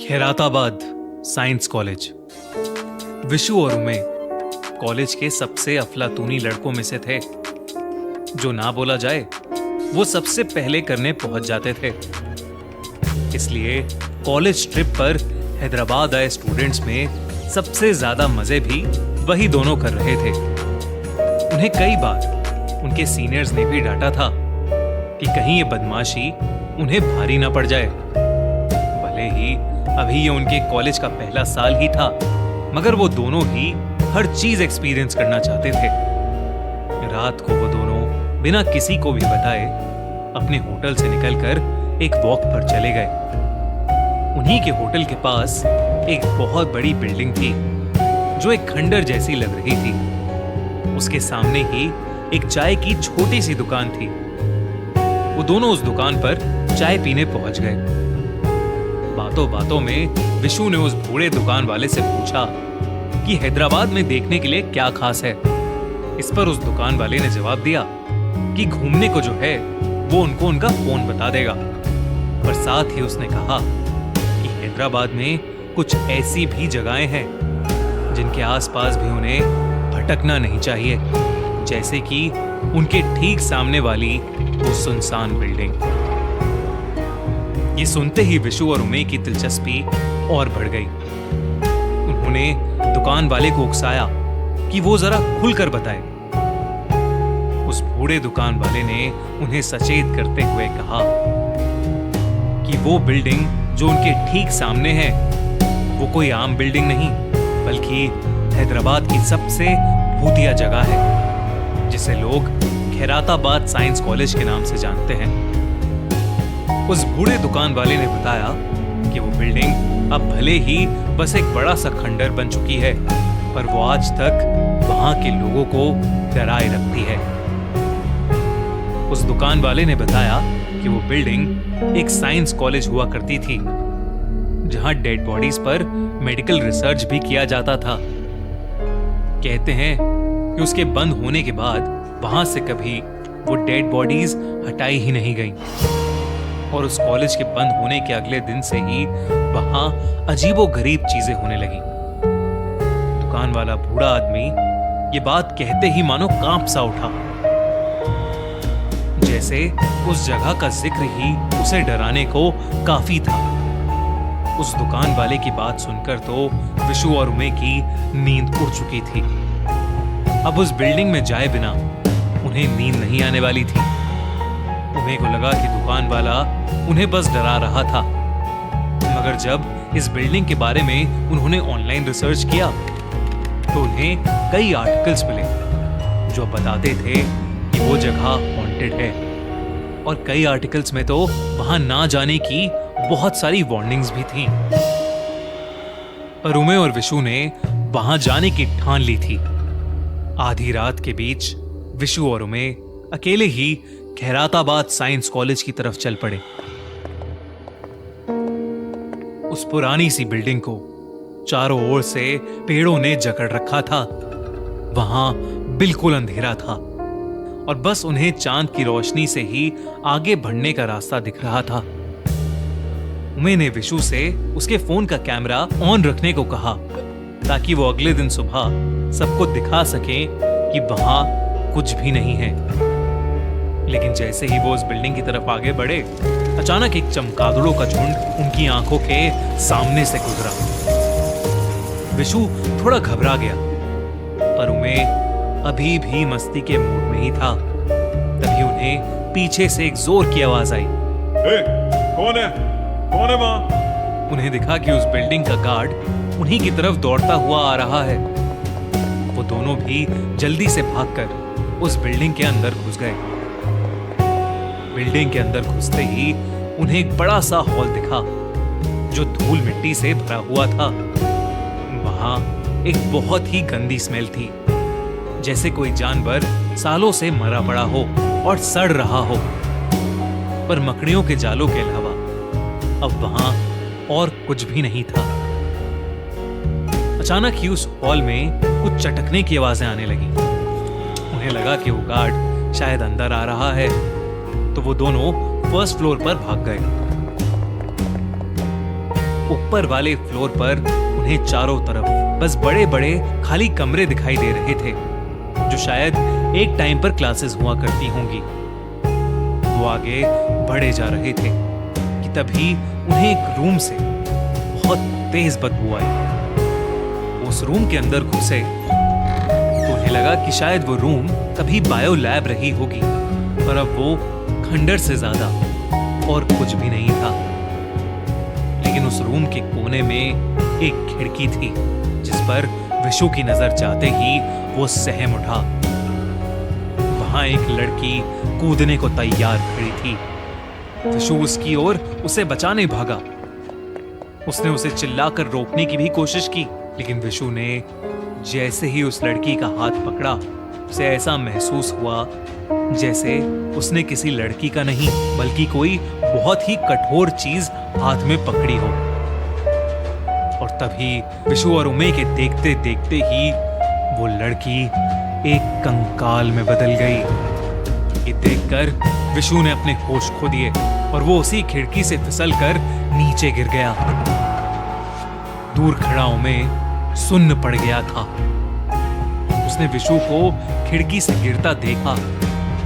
Khairatabad science college. Vishu और उमे college के सबसे अफलातूनी लड़कों में से थे। जो ना बोला जाए वो सबसे पहले करने पहुंच जाते थे। इसलिए कॉलेज ट्रिप पर हैदराबाद आए स्टूडेंट्स में सबसे ज्यादा मजे भी वही दोनों कर रहे थे। उन्हें कई बार उनके सीनियर्स ने भी डांटा था कि कहीं ये बदमाशी उन्हें भारी ना पड़ जाए। भले ही अभी ये उनके कॉलेज का पहला साल ही था, मगर वो दोनों ही हर चीज एक्सपीरियंस करना चाहते थे। रात को वो दोनों बिना किसी को भी बताए अपने होटल से निकलकर एक वॉक पर चले गए। उन्हीं के होटल के पास एक बहुत बड़ी बिल्डिंग थी जो एक खंडर जैसी लग रही थी। उसके सामने ही एक चाय की छोटी सी दुकान थी। वो दोनों उस दुकान पर चाय पीने पहुंच गए। बातों बातों में विशु ने उस बूढ़े दुकान वाले से पूछा कि हैदराबाद में देखने के लिए क्या खास है। इस पर उस दुकान वाले ने जवाब दिया कि घूमने को जो है वो उनको उनका फोन बता देगा। पर साथ ही उसने कहा कि हैदराबाद में कुछ ऐसी भी जगहें हैं जिनके आसपास भी उन्हें भटकना नहीं चाहिए, जैसे कि उनके ठीक सामने वाली वो सुनसान बिल्डिंग। ये सुनते ही विशु और उमे की दिलचस्पी और बढ़ गई। उन्होंने दुकान वाले को उकसाया कि वो जरा खुलकर बताए। उस बूढ़े दुकान वाले ने उन्हें सचेत करते हुए कहा कि वो बिल्डिंग जो उनके ठीक सामने है वो कोई आम बिल्डिंग नहीं, बल्कि हैदराबाद की सबसे भूतिया जगह है, जिसे लोग खैराताबाद साइंस कॉलेज के नाम से जानते हैं। उस बूढ़े दुकान वाले ने बताया कि वो बिल्डिंग अब भले ही बस एक बड़ा सा खंडर बन चुकी है, पर वो आज तक वहां के लोगों को डराए रखती है। उस दुकान वाले ने बताया कि वो बिल्डिंग एक साइंस कॉलेज हुआ करती थी, जहां डेड बॉडीज पर मेडिकल रिसर्च भी किया जाता था। कहते हैं कि उसके बंद होने के बाद वहां से कभी वो डेड बॉडीज हटाई ही नहीं गईं। और उस कॉलेज के बंद होने के अगले दिन से ही वहां अजीबोगरीब चीजें होने लगी। दुकान वाला बूढ़ा आदमी ये बात कहते ही मानो कांप सा उठा, जैसे उस जगह का जिक्र ही उसे डराने को काफी था। उस दुकान वाले की बात सुनकर तो विशु और उमे की नींद उड़ चुकी थी। अब उस बिल्डिंग में जाए बिना उन्हें नींद नहीं आने वाली थी। उन्हें को लगा कि दुकान वाला उन्हें बस डरा रहा था, मगर जब इस बिल्डिंग के बारे में उन्होंने ऑनलाइन रिसर्च किया तो उन्हें कई आर्टिकल्स मिले जो बताते थे कि वो जगह हॉन्टेड है। और कई आर्टिकल्स में तो वहां ना जाने की बहुत सारी वार्निंग्स भी थीं। पर उमे और विशु ने वहां जाने की ठान ली थी। आधी रात के बीच विशु और उमे अकेले ही खैराताबाद साइंस कॉलेज की तरफ चल पड़े। उस पुरानी सी बिल्डिंग को चारों ओर से पेड़ों ने जकड़ रखा था। वहां बिल्कुल अंधेरा था और बस उन्हें चांद की रोशनी से ही आगे बढ़ने का रास्ता दिख रहा था। मैंने विशु से उसके फोन का कैमरा ऑन रखने को कहा ताकि वो अगले दिन सुबह सबको दिखा सके कि वहां कुछ भी नहीं है। लेकिन जैसे ही वो उस बिल्डिंग की तरफ आगे बढ़े, अचानक एक चमगादड़ों का झुंड उनकी आंखों के सामने से गुजरा। विशु थोड़ा घबरा गया, पर उमे अभी भी मस्ती के मूड में ही था। तभी उन्हें पीछे से एक जोर की आवाज आई। कौन है? कौन है वहां? उन्हें दिखा कि उस बिल्डिंग का गार्ड उन्हीं की तरफ दौड़ता हुआ आ रहा है। वो दोनों भी जल्दी से भागकर उस बिल्डिंग के अंदर घुस गए। बिल्डिंग के अंदर घुसते ही उन्हें एक बड़ा सा हॉल दिखा जो धूल मिट्टी से भरा हुआ था। वहां एक बहुत ही गंदी स्मेल थी, जैसे कोई जानवर सालों से मरा पड़ा हो और सड़ रहा हो। पर मकड़ियों के जालों के अलावा अब वहां और कुछ भी नहीं था। अचानक ही उस हॉल में कुछ चटकने की आवाजें आने लगी। उन्हें लगा कि वो गार्ड शायद अंदर आ रहा है, तो वो दोनों फर्स्ट फ्लोर पर भाग गए। ऊपर वाले फ्लोर पर उन्हें चारों तरफ बस बड़े बड़े खाली कमरे दिखाई दे रहे थे, जो शायद एक टाइम पर क्लासेस हुआ करती होंगी। वो आगे बढ़े जा रहे थे कि तभी उन्हें एक रूम से बहुत तेज बदबू आई। उस रूम के अंदर घुसे तो उन्हें लगा कि शायद वो रूम कभी बायो लैब रही होगी, पर अब वो खंडर से ज्यादा और कुछ भी नहीं था। लेकिन उस रूम के कोने में एक खिड़की थी, जिस पर विशु की नजर जाते ही वो सहम उठा। वहां एक लड़की कूदने को तैयार खड़ी थी। विशु उसकी ओर उसे बचाने भागा। उसने उसे चिल्लाकर रोकने की भी कोशिश की, लेकिन विशु ने जैसे ही उस लड़की का हाथ पकड़ा, उसे ऐसा महसूस हुआ जैसे उसने किसी लड़की का नहीं बल्कि कोई बहुत ही कठोर चीज हाथ में पकड़ी हो। और तभी विशु और उमे के देखते देखते ही वो लड़की एक कंकाल में बदल गई। ये देखकर विशु ने अपने होश खो दिए और वो उसी खिड़की से फिसलकर नीचे गिर गया। दूर खड़ा उमे सुन्न पड़ गया था। उसने विशु को खिड़की से गिरता देखा,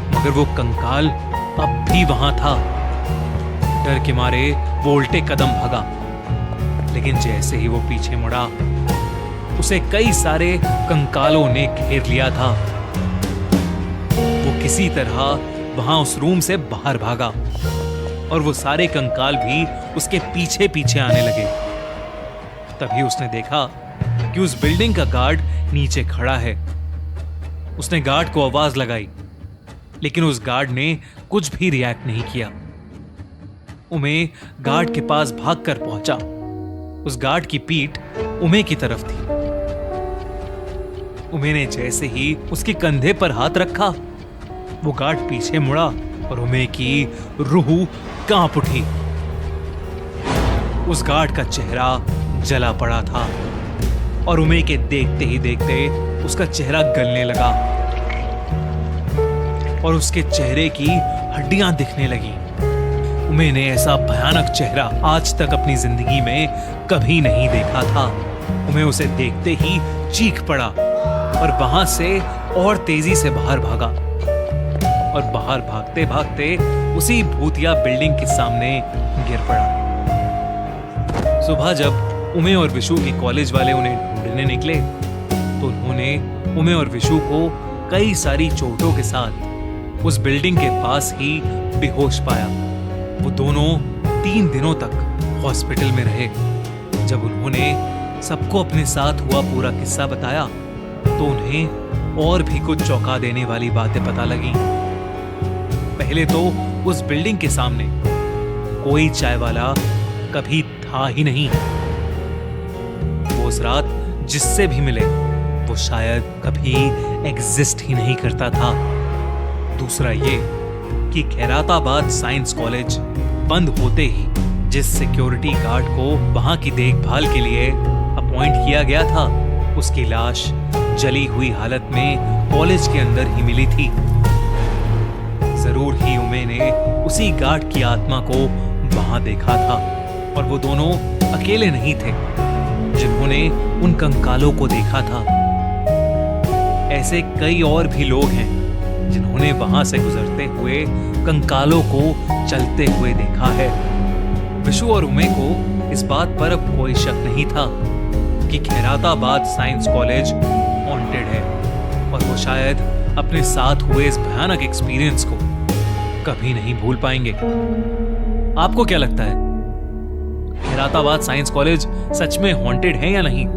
मगर वो कंकाल अब भी वहां था। डर के मारे वो उल्टे कदम भागा, लेकिन जैसे ही वो पीछे मुड़ा, उसे कई सारे कंकालों ने घेर लिया था। वो किसी तरह वहां उस रूम से बाहर भागा और वो सारे कंकाल भी उसके पीछे पीछे आने लगे। तभी उसने देखा कि उस बिल्डिंग का गार्ड नीचे खड़ा है। उसने गार्ड को आवाज लगाई, लेकिन उस गार्ड ने कुछ भी रिएक्ट नहीं किया। उमे गार्ड के पास भागकर पहुंचा। उस गार्ड की पीठ उमे की तरफ थी। उमे ने जैसे ही उसके कंधे पर हाथ रखा, वो गार्ड पीछे मुड़ा और उमे की रूह कांप उठी। उस गार्ड का चेहरा जला पड़ा था और उमे के देखते ही देखते उसका चेहरा गलने लगा और उसके चेहरे की हड्डियां दिखने लगी। उमे ने ऐसा भयानक चेहरा आज तक अपनी जिंदगी में कभी नहीं देखा था। उमे उसे देखते ही चीख पड़ा और वहां से और तेजी से बाहर भागा और बाहर भागते भागते उसी भूतिया बिल्डिंग के सामने गिर पड़ा। सुबह जब उमे और विशु के कॉलेज वाले उन्हें ढूंढने निकले तो उन्होंने उमे और विशु को कई सारी चोटों के साथ उस बिल्डिंग के पास ही बेहोश पाया। वो दोनों 3 दिनों तक हॉस्पिटल में रहे। जब उन्होंने सबको अपने साथ हुआ पूरा किस्सा बताया तो उन्हें और भी कुछ चौंका देने वाली बातें पता लगी। पहले तो उस बिल्डिंग के सामने कोई चाय वाला कभी था ही नहीं। वो उस रात जिससे भी मिले वो शायद कभी एग्जिस्ट ही नहीं करता था। दूसरा ये कि खैराताबाद साइंस कॉलेज बंद होते ही जिस सिक्योरिटी गार्ड को वहां की देखभाल के लिए अपॉइंट किया गया था, उसकी लाश जली हुई हालत में कॉलेज के अंदर ही मिली थी। जरूर ही उमे ने उसी गार्ड की आत्मा को वहां देखा था और वो दोनों अकेले नहीं थे जिन्होंने उन कंकालों को देखा था। ऐसे कई और भी लोग हैं जिन्होंने वहां से गुजरते हुए कंकालों को चलते हुए देखा है। विशु और उमे को इस बात पर अब कोई शक नहीं था कि खैराताबाद साइंस कॉलेज हॉन्टेड है और वो शायद अपने साथ हुए इस भयानक एक्सपीरियंस को कभी नहीं भूल पाएंगे। आपको क्या लगता है, खैराताबाद साइंस कॉलेज सच में हॉन्टेड है या नहीं?